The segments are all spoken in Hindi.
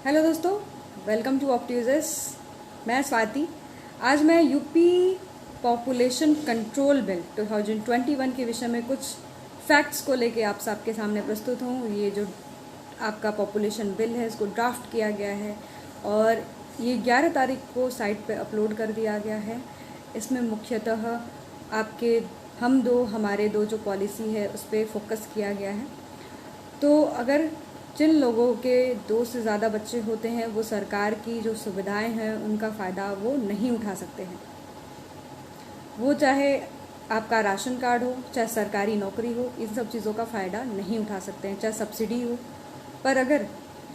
हेलो दोस्तों, वेलकम टू ऑप्टियूजर्स। मैं स्वाति। आज मैं यूपी पॉपुलेशन कंट्रोल बिल 2021 के विषय में कुछ फैक्ट्स को लेके आप सबके सामने प्रस्तुत हूँ। ये जो आपका पॉपुलेशन बिल है इसको ड्राफ्ट किया गया है और ये 11 तारीख को साइट पे अपलोड कर दिया गया है। इसमें मुख्यतः आपके हम दो हमारे दो जो पॉलिसी है उस पर फोकस किया गया है। तो अगर जिन लोगों के 2 से ज़्यादा बच्चे होते हैं वो सरकार की जो सुविधाएं हैं उनका फ़ायदा वो नहीं उठा सकते हैं। वो चाहे आपका राशन कार्ड हो, चाहे सरकारी नौकरी हो, इन सब चीज़ों का फ़ायदा नहीं उठा सकते हैं, चाहे सब्सिडी हो। पर अगर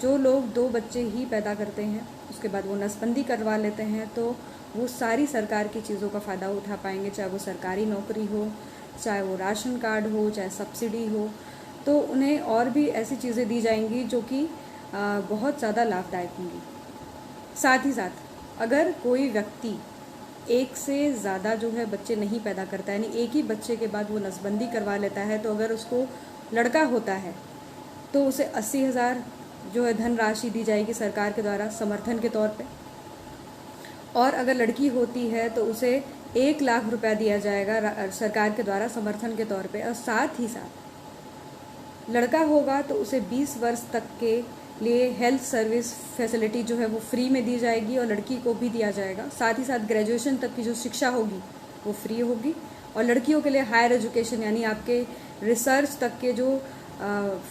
जो लोग 2 बच्चे ही पैदा करते हैं उसके बाद वो नसबंदी करवा लेते हैं तो वो सारी सरकार की चीज़ों का फ़ायदा उठा पाएंगे, चाहे वो सरकारी नौकरी हो, चाहे वो राशन कार्ड हो, चाहे सब्सिडी हो। तो उन्हें और भी ऐसी चीज़ें दी जाएंगी जो कि बहुत ज़्यादा लाभदायक होंगी। साथ ही साथ अगर कोई व्यक्ति एक से ज़्यादा जो है बच्चे नहीं पैदा करता है, यानी एक ही बच्चे के बाद वो नसबंदी करवा लेता है, तो अगर उसको लड़का होता है तो उसे 80,000 जो है धनराशि दी जाएगी सरकार के द्वारा समर्थन के तौर पे। और अगर लड़की होती है तो उसे 1,00,000 रुपया दिया जाएगा सरकार के द्वारा समर्थन के तौर पे। और साथ ही साथ लड़का होगा तो उसे 20 वर्ष तक के लिए हेल्थ सर्विस फैसिलिटी जो है वो फ्री में दी जाएगी और लड़की को भी दिया जाएगा। साथ ही साथ ग्रेजुएशन तक की जो शिक्षा होगी वो फ्री होगी। और लड़कियों के लिए हायर एजुकेशन यानी आपके रिसर्च तक के जो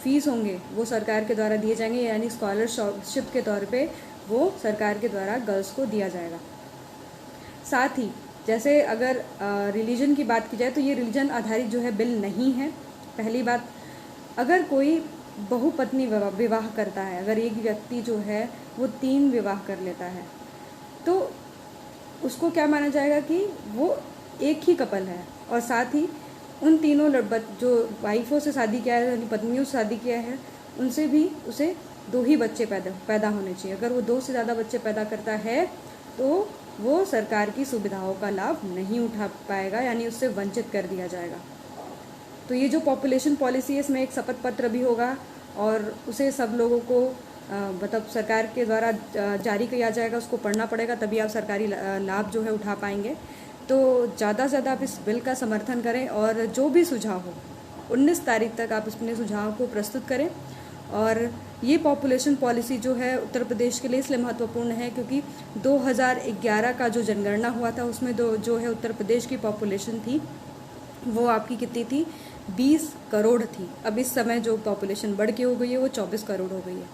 फीस होंगे वो सरकार के द्वारा दिए जाएंगे, यानी स्कॉलरशिप के तौर पे वो सरकार के द्वारा गर्ल्स को दिया जाएगा। साथ ही जैसे अगर रिलीजन की बात की जाए तो ये रिलीजन आधारित जो है बिल नहीं है। पहली बात, अगर कोई बहुपत्नी विवाह करता है, अगर एक व्यक्ति जो है वो 3 विवाह कर लेता है तो उसको क्या माना जाएगा कि वो एक ही कपल है। और साथ ही उन तीनों जो वाइफों से शादी किया है, यानी पत्नियों से शादी किया है, उनसे भी उसे 2 ही बच्चे पैदा होने चाहिए। अगर वो 2 से ज़्यादा बच्चे पैदा करता है तो वो सरकार की सुविधाओं का लाभ नहीं उठा पाएगा, यानी उससे वंचित कर दिया जाएगा। तो ये जो पॉपुलेशन पॉलिसी है इसमें एक शपथ पत्र भी होगा और उसे सब लोगों को मतलब सरकार के द्वारा जारी किया जाएगा, उसको पढ़ना पड़ेगा, तभी आप सरकारी लाभ जो है उठा पाएंगे। तो ज़्यादा से ज़्यादा आप इस बिल का समर्थन करें और जो भी सुझाव हो 19 तारीख तक आप अपने सुझाव को प्रस्तुत करें। और ये पॉपुलेशन पॉलिसी जो है उत्तर प्रदेश के लिए इसलिए महत्वपूर्ण है क्योंकि 2011 का जो जनगणना हुआ था उसमें जो है उत्तर प्रदेश की पॉपुलेशन थी वो आपकी कितनी थी, 20 करोड़ थी। अब इस समय जो पॉपुलेशन बढ़ के हो गई है वो 24 करोड़ हो गई है।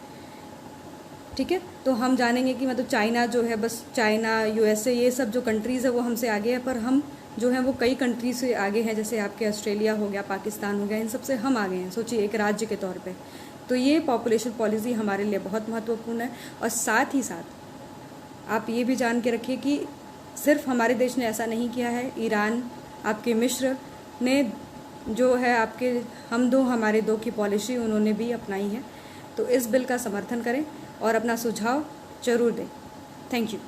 ठीक है, तो हम जानेंगे कि मतलब चाइना जो है, बस चाइना, यूएसए, ये सब जो कंट्रीज़ है वो हमसे आगे है, पर हम जो है वो कई कंट्रीज से आगे हैं। जैसे आपके ऑस्ट्रेलिया हो गया, पाकिस्तान हो गया, इन सब से हम आगे हैं, सोचिए एक राज्य के तौर पे। तो ये पॉपुलेशन पॉलिसी हमारे लिए बहुत महत्वपूर्ण है। और साथ ही साथ आप ये भी जान के रखिए कि सिर्फ हमारे देश ने ऐसा नहीं किया है, ईरान, आपके मिस्र ने जो है आपके हम दो हमारे दो की पॉलिसी उन्होंने भी अपनाई है। तो इस बिल का समर्थन करें और अपना सुझाव जरूर दें। Thank you.